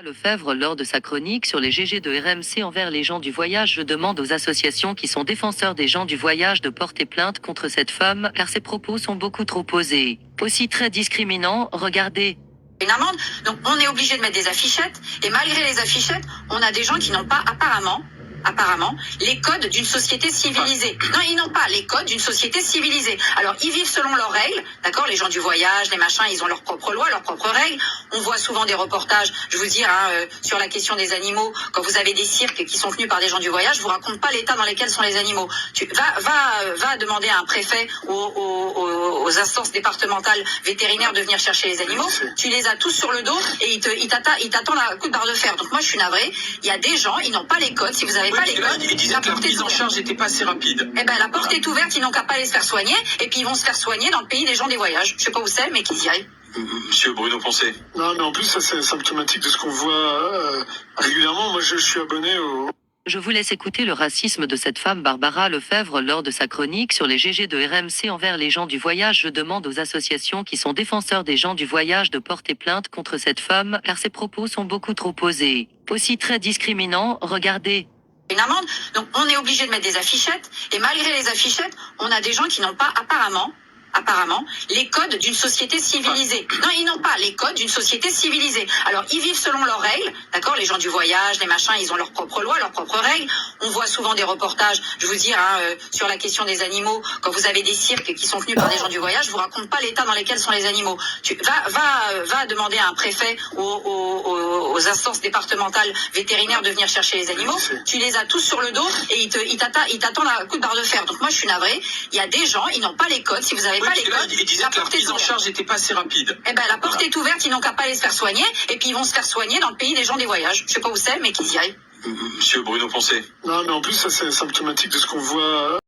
Lefebvre lors de sa chronique sur les GG de RMC envers les gens du voyage. Je demande aux associations qui sont défenseurs des gens du voyage de porter plainte contre cette femme car ses propos sont beaucoup trop osés. Aussi très discriminants, regardez. Une amende, donc on est obligé de mettre des affichettes et malgré les affichettes, on a des gens qui n'ont pas apparemment les codes d'une société civilisée. Non, ils n'ont pas les codes d'une société civilisée. Alors, ils vivent selon leurs règles, d'accord? Les gens du voyage, les machins, ils ont leurs propres lois, leurs propres règles. On voit souvent des reportages, je vous dis, sur la question des animaux, quand vous avez des cirques qui sont tenus par des gens du voyage, je vous raconte pas l'état dans lequel sont les animaux. Va demander à un préfet ou aux instances départementales vétérinaires de venir chercher les animaux. Tu les as tous sur le dos et ils t'attendent à coup de barre de fer. Donc moi, je suis navrée. Il y a des gens, ils n'ont pas les codes. Si vous avez pas les codes, il disait que la prise en charge n'était pas assez rapide. Eh ben, la porte est ouverte, ils n'ont qu'à pas aller se faire soigner, et puis ils vont se faire soigner dans le pays des gens des voyages. Je sais pas où c'est, mais qu'ils y aillent. Monsieur Bruno Poncet. Non, mais en plus, ça c'est symptomatique de ce qu'on voit régulièrement. Moi, je suis abonné au... Je vous laisse écouter le racisme de cette femme Barbara Lefebvre lors de sa chronique sur les GG de RMC envers les gens du voyage. Je demande aux associations qui sont défenseurs des gens du voyage de porter plainte contre cette femme car ses propos sont beaucoup trop osés. Aussi très discriminants, regardez. Une amende, donc on est obligé de mettre des affichettes et malgré les affichettes, on a des gens qui n'ont pas apparemment les codes d'une société civilisée. Non, ils n'ont pas les codes d'une société civilisée. Alors, ils vivent selon leurs règles, d'accord? Les gens du voyage, les machins, ils ont leurs propres lois, leurs propres règles. On voit souvent des reportages, je vous dis, sur la question des animaux, quand vous avez des cirques qui sont tenus par des gens du voyage, je vous raconte pas l'état dans lequel sont les animaux. Va demander à un préfet ou aux instances départementales vétérinaires de venir chercher les animaux. Tu les as tous sur le dos et ils t'attendent à coup de barre de fer. Donc moi, je suis navrée. Il y a des gens, ils n'ont pas les codes. Si vous avez pas les codes, il disait que la prise en charge n'était pas assez rapide. Eh ben, la porte est ouverte, ils n'ont qu'à pas aller se faire soigner, et puis ils vont se faire soigner dans le pays des gens des voyages. Je sais pas où c'est, mais qu'ils y aillent. Monsieur Bruno Poncet. Non, mais en plus, ça c'est symptomatique de ce qu'on voit